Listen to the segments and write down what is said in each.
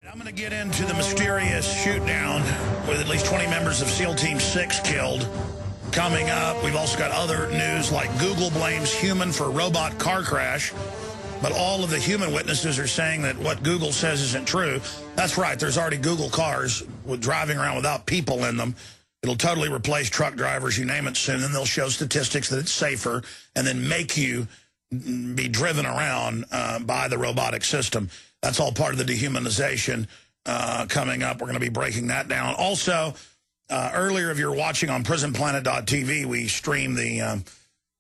I'm going to get into the mysterious shoot-down with at least 20 members of SEAL Team 6 killed. Coming up, we've also got other news like Google blames human for robot car crash. But all of the human witnesses are saying that what Google says isn't true. That's right. There's already Google cars with driving around without people in them. It'll totally replace truck drivers, you name it, soon. And they'll show statistics that it's safer and then make you be driven around by the robotic system. That's all part of the dehumanization coming up. We're going to be breaking that down. Also, earlier, if you're watching on prisonplanet.tv, we stream the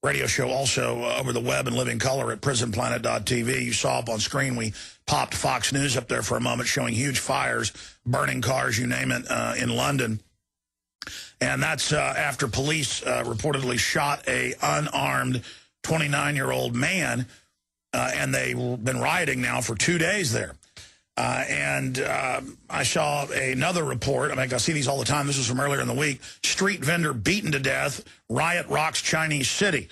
radio show also over the web in living color at prisonplanet.tv. You saw up on screen, we popped Fox News up there for a moment showing huge fires, burning cars, you name it, in London. And that's after police reportedly shot a unarmed 29-year-old man, and they've been rioting now for 2 days there. I saw another report. I mean, I see these all the time. This was from earlier in the week. Street vendor beaten to death. Riot rocks Chinese city.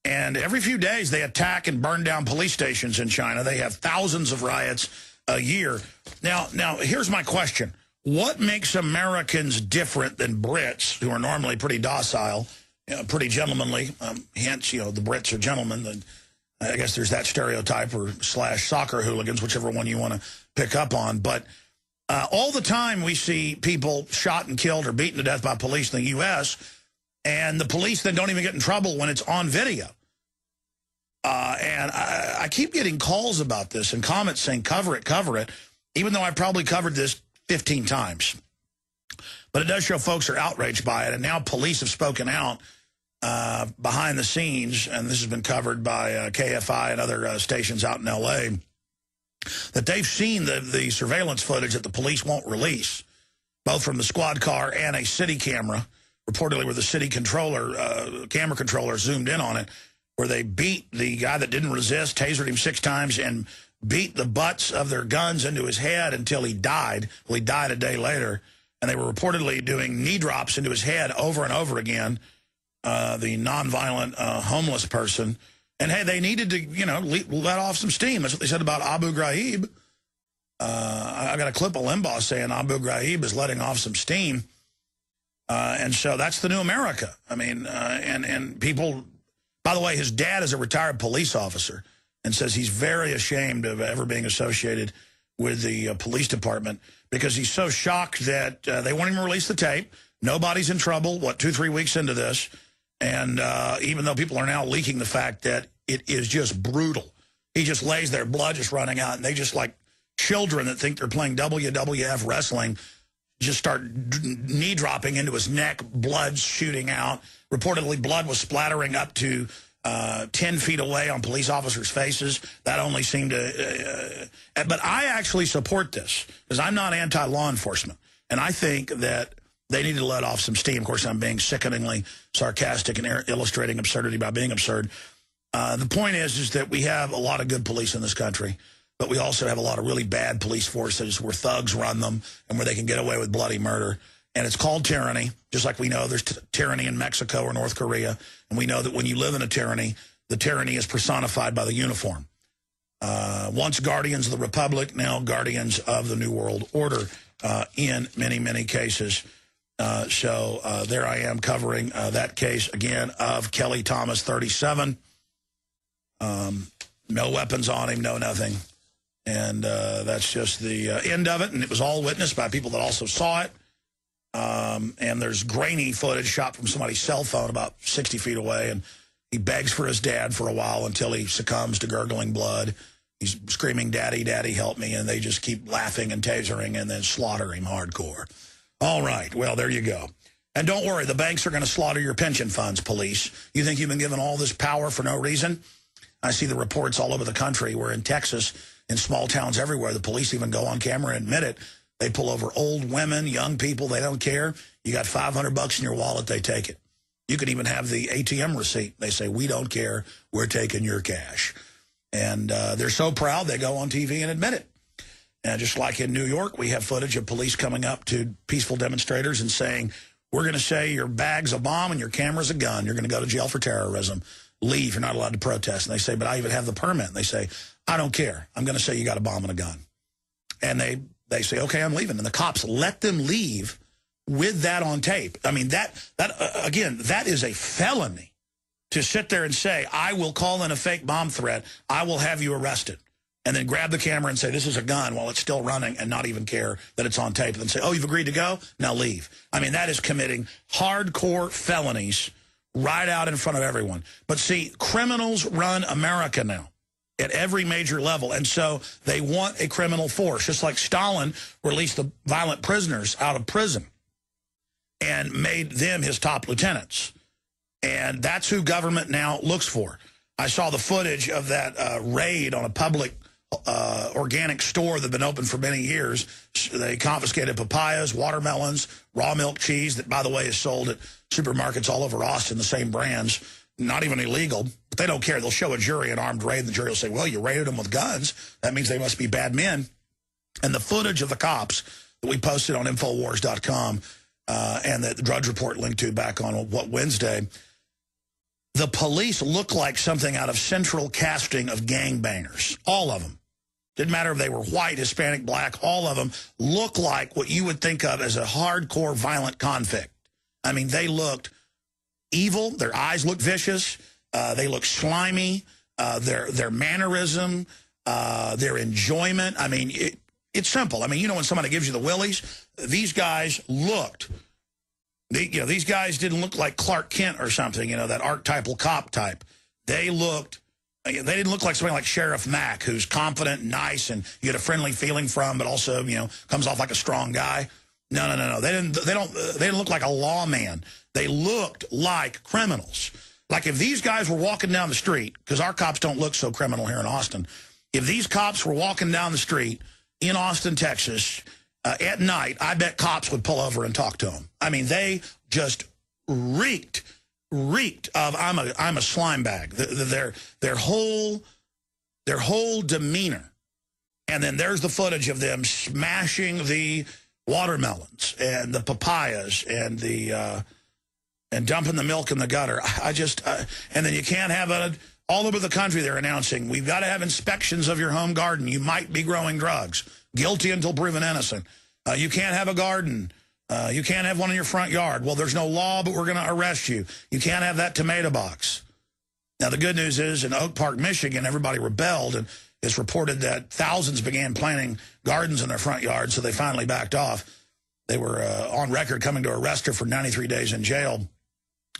And every few days they attack and burn down police stations in China. They have thousands of riots a year. Now here's my question. What makes Americans different than Brits, who are normally pretty docile, pretty gentlemanly? Hence, the Brits are gentlemen. I guess there's that stereotype, or / soccer hooligans, whichever one you want to pick up on. But all the time we see people shot and killed or beaten to death by police in the U.S., and the police then don't even get in trouble when it's on video. And I keep getting calls about this and comments saying, cover it, even though I've probably covered this 15 times. But it does show folks are outraged by it, and now police have spoken out behind the scenes, and this has been covered by KFI and other stations out in L.A., that they've seen the surveillance footage that the police won't release, both from the squad car and a city camera, reportedly where the city controller, camera controller zoomed in on it, where they beat the guy that didn't resist, tasered him 6 times, and beat the butts of their guns into his head until he died. Well, he died a day later, and they were reportedly doing knee drops into his head over and over again, the nonviolent homeless person. And, hey, they needed to, let off some steam. That's what they said about Abu Ghraib. I got a clip of Limbaugh saying Abu Ghraib is letting off some steam. And so that's the new America. I mean, and people, by the way, his dad is a retired police officer and says he's very ashamed of ever being associated with the police department because he's so shocked that they won't even release the tape. Nobody's in trouble, 2-3 weeks into this. And even though people are now leaking the fact that it is just brutal. He just lays there, blood just running out, and they just, like children that think they're playing WWF wrestling, just start knee dropping into his neck, blood shooting out. Reportedly, blood was splattering up to 10 feet away on police officers' faces. That only seemed to... but I actually support this, because I'm not anti-law enforcement. And I think that they need to let off some steam. Of course, I'm being sickeningly sarcastic and illustrating absurdity by being absurd. The point is that we have a lot of good police in this country, but we also have a lot of really bad police forces where thugs run them and where they can get away with bloody murder. And it's called tyranny, just like we know there's tyranny in Mexico or North Korea. And we know that when you live in a tyranny, the tyranny is personified by the uniform. Once guardians of the Republic, now guardians of the New World Order in many, many cases. So there I am covering that case, again, of Kelly Thomas, 37. No weapons on him, no nothing. And that's just the end of it. And it was all witnessed by people that also saw it. And there's grainy footage shot from somebody's cell phone about 60 feet away. And he begs for his dad for a while until he succumbs to gurgling blood. He's screaming, "Daddy, Daddy, help me." And they just keep laughing and tasering and then slaughter him hardcore. All right, well, there you go. And don't worry, the banks are going to slaughter your pension funds, police. You think you've been given all this power for no reason? I see the reports all over the country where in Texas, in small towns everywhere, the police even go on camera and admit it. They pull over old women, young people, they don't care. You got $500 in your wallet, they take it. You could even have the ATM receipt. They say, "We don't care, we're taking your cash." And they're so proud they go on TV and admit it. And just like in New York, we have footage of police coming up to peaceful demonstrators and saying, "We're going to say your bag's a bomb and your camera's a gun. You're going to go to jail for terrorism. Leave. You're not allowed to protest." And they say, "But I even have the permit." And they say, "I don't care. I'm going to say you got a bomb and a gun." And they they say, okay, I'm leaving. And the cops let them leave with that on tape. I mean, again, that is a felony to sit there and say, I will call in a fake bomb threat. I will have you arrested. And then grab the camera and say, this is a gun while it's still running and not even care that it's on tape. And then say, oh, you've agreed to go? Now leave. I mean, that is committing hardcore felonies right out in front of everyone. But see, criminals run America now at every major level. And so they want a criminal force, just like Stalin released the violent prisoners out of prison and made them his top lieutenants. And that's who government now looks for. I saw the footage of that raid on a public organic store that had been open for many years. They confiscated papayas, watermelons, raw milk cheese that, by the way, is sold at supermarkets all over Austin, the same brands, not even illegal. But they don't care. They'll show a jury an armed raid, and the jury will say, well, you raided them with guns. That means they must be bad men. And the footage of the cops that we posted on Infowars.com and that the Drudge Report linked to back on Wednesday, the police look like something out of central casting of gangbangers. All of them. Didn't matter if they were white, Hispanic, black. All of them look like what you would think of as a hardcore violent convict. I mean, they looked evil. Their eyes looked vicious. They looked slimy. Their mannerism, their enjoyment. I mean, it's simple. I mean, you know when somebody gives you the willies? These guys looked... these guys didn't look like Clark Kent or something, that archetypal cop type. They didn't look like somebody like Sheriff Mack, who's confident and nice and you get a friendly feeling from, but also, comes off like a strong guy. No. They didn't look like a lawman. They looked like criminals. Like if these guys were walking down the street, because our cops don't look so criminal here in Austin, if these cops were walking down the street in Austin, Texas, at night, I bet cops would pull over and talk to them. I mean, they just reeked of I'm a slime bag. Their whole demeanor. And then there's the footage of them smashing the watermelons and the papayas and and dumping the milk in the gutter. And then you can't have it all over the country. They're announcing we've got to have inspections of your home garden. You might be growing drugs. Guilty until proven innocent. You can't have a garden. You can't have one in your front yard. Well, there's no law, but we're going to arrest you. You can't have that tomato box. Now, the good news is in Oak Park, Michigan, everybody rebelled, and it's reported that thousands began planting gardens in their front yard, so they finally backed off. They were on record coming to arrest her for 93 days in jail.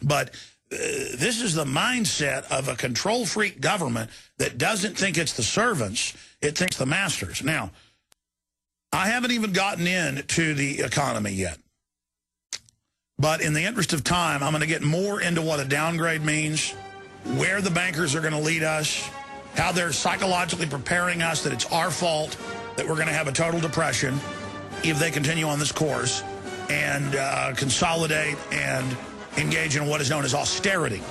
But this is the mindset of a control freak government that doesn't think it's the servants, it thinks the masters. Now, I haven't even gotten into the economy yet. But in the interest of time, I'm going to get more into what a downgrade means, where the bankers are going to lead us, how they're psychologically preparing us that it's our fault that we're going to have a total depression if they continue on this course, and consolidate and engage in what is known as austerity.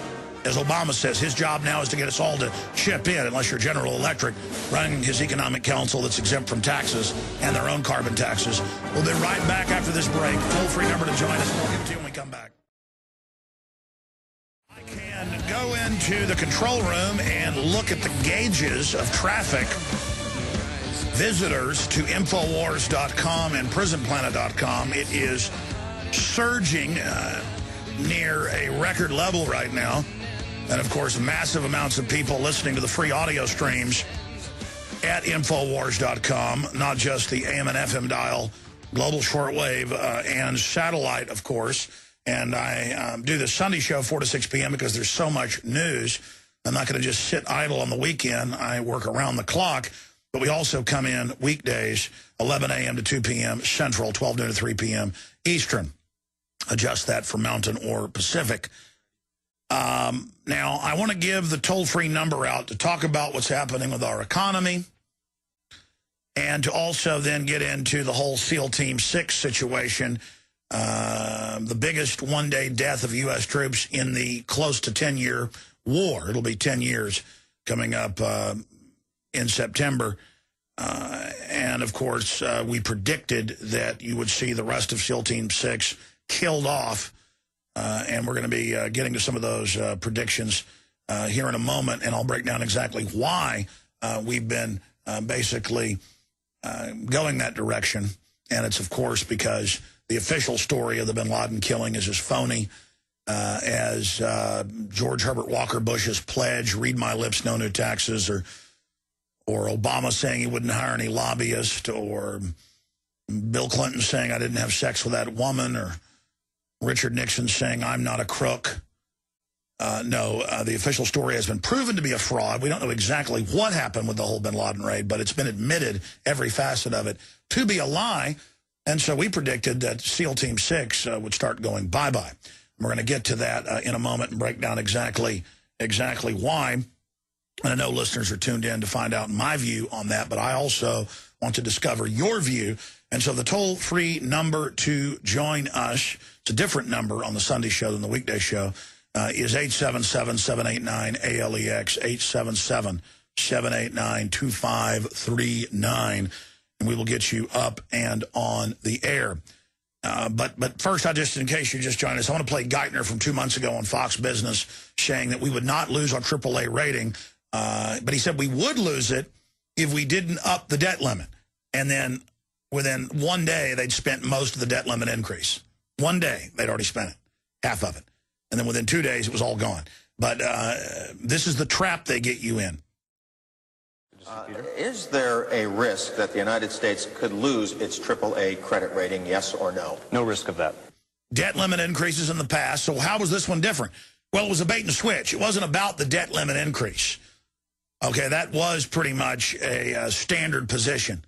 As Obama says, his job now is to get us all to chip in, unless you're General Electric, running his economic council that's exempt from taxes and their own carbon taxes. We'll be right back after this break. Toll-free number to join us. We'll give it to you when we come back. I can go into the control room and look at the gauges of traffic. Visitors to Infowars.com and PrisonPlanet.com. It is surging near a record level right now. And, of course, massive amounts of people listening to the free audio streams at Infowars.com, not just the AM and FM dial, global shortwave, and satellite, of course. And I do the Sunday show 4 to 6 p.m. because there's so much news. I'm not going to just sit idle on the weekend. I work around the clock. But we also come in weekdays, 11 a.m. to 2 p.m. Central, 12 noon to 3 p.m. Eastern. Adjust that for Mountain or Pacific. Now, I want to give the toll-free number out to talk about what's happening with our economy and to also then get into the whole SEAL Team 6 situation, the biggest one-day death of U.S. troops in the close to 10-year war. It'll be 10 years coming up in September. And, of course, we predicted that you would see the rest of SEAL Team 6 killed off. And we're going to be getting to some of those predictions here in a moment, and I'll break down exactly why we've been basically going that direction. And it's, of course, because the official story of the bin Laden killing is as phony as George Herbert Walker Bush's pledge, read my lips, no new taxes, or Obama saying he wouldn't hire any lobbyist, or Bill Clinton saying I didn't have sex with that woman, or Richard Nixon saying I'm not a crook. No, the official story has been proven to be a fraud. We don't know exactly what happened with the whole bin Laden raid, but it's been admitted, every facet of it, to be a lie. And so we predicted that SEAL Team 6 would start going bye-bye. We're going to get to that in a moment and break down exactly why. And I know listeners are tuned in to find out my view on that, but I also want to discover your view. And so the toll-free number to join us, it's a different number on the Sunday show than the weekday show, is 877-789-ALEX, 877-789-2539, and we will get you up and on the air. But first, in case you just joined us, I want to play Geithner from 2 months ago on Fox Business saying that we would not lose our AAA rating, but he said we would lose it if we didn't up the debt limit. And then within 1 day, they'd spent most of the debt limit increase. 1 day, they'd already spent it, half of it. And then within 2 days, it was all gone. But this is the trap they get you in. Is there a risk that the United States could lose its AAA credit rating, yes or no? No risk of that. Debt limit increases in the past, so how was this one different? Well, it was a bait and switch. It wasn't about the debt limit increase. Okay, that was pretty much a standard position.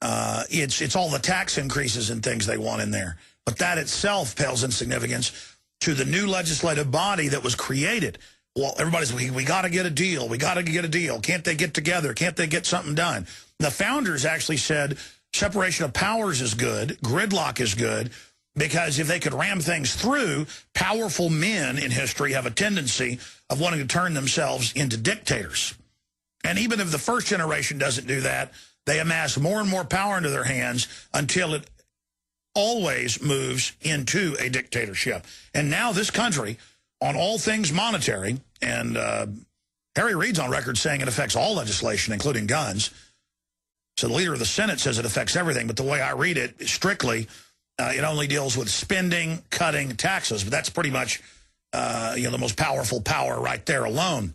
It's all the tax increases and things they want in there. But that itself pales in significance to the new legislative body that was created. Well, everybody's, we got to get a deal. We got to get a deal. Can't they get together? Can't they get something done? The founders actually said separation of powers is good, gridlock is good, because if they could ram things through, powerful men in history have a tendency of wanting to turn themselves into dictators. And even if the first generation doesn't do that, they amass more and more power into their hands until it always moves into a dictatorship. And now this country, on all things monetary, and Harry Reid's on record saying it affects all legislation, including guns. So the leader of the Senate says it affects everything, but the way I read it, strictly, it only deals with spending, cutting, taxes. But that's pretty much the most powerful power right there alone.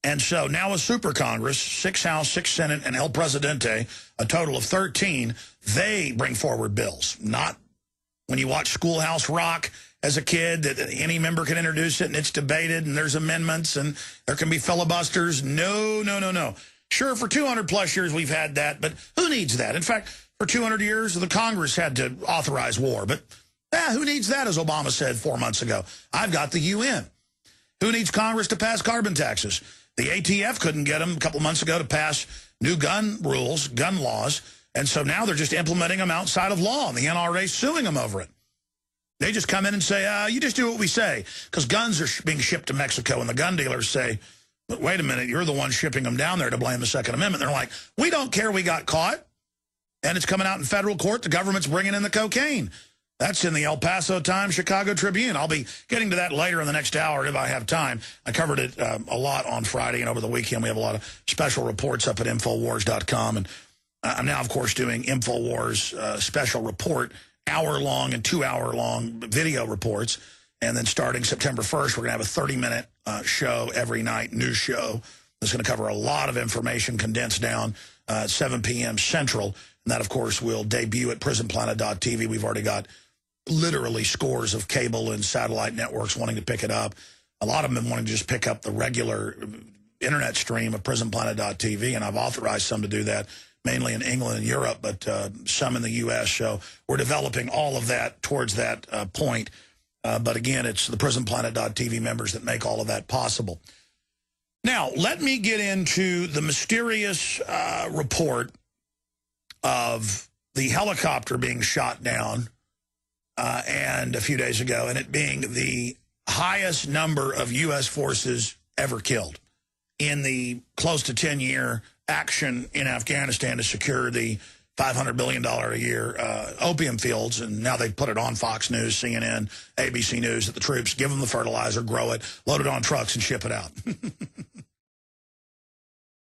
And so now a super Congress, 6 House, 6 Senate, and El Presidente, a total of 13, they bring forward bills. Not when you watch Schoolhouse Rock as a kid, that any member can introduce it and it's debated and there's amendments and there can be filibusters. No, no, no, no. Sure, for 200-plus years we've had that, but who needs that? In fact, for 200 years, the Congress had to authorize war. But who needs that, as Obama said 4 months ago? I've got the UN. Who needs Congress to pass carbon taxes? The ATF couldn't get them a couple months ago to pass new gun rules, gun laws, and so now they're just implementing them outside of law, and the NRA's suing them over it. They just come in and say, you just do what we say, because guns are being shipped to Mexico, and the gun dealers say, but wait a minute, you're the one shipping them down there to blame the Second Amendment. They're like, we don't care we got caught, and it's coming out in federal court. The government's bringing in the cocaine. That's in the El Paso Times, Chicago Tribune. I'll be getting to that later in the next hour if I have time. I covered it a lot on Friday and over the weekend. We have a lot of special reports up at Infowars.com. And I'm now, of course, doing Infowars special report, hour-long and 2-hour-long video reports. And then starting September 1st, we're going to have a 30-minute show every night, news show. That's going to cover a lot of information condensed down at 7 p.m. Central. And that, of course, will debut at prisonplanet.tv. We've already got literally scores of cable and satellite networks wanting to pick it up. A lot of them wanting to just pick up the regular internet stream of prisonplanet.tv, and I've authorized some to do that, mainly in England and Europe, but some in the U.S. So we're developing all of that towards that point. But again, it's the prisonplanet.tv members that make all of that possible. Now, let me get into the mysterious report of the helicopter being shot down and a few days ago, and it being the highest number of U.S. forces ever killed in the close to 10-year action in Afghanistan to secure the $500 billion a year opium fields. And now they put it on Fox News, CNN, ABC News, that the troops give them the fertilizer, grow it, load it on trucks, and ship it out.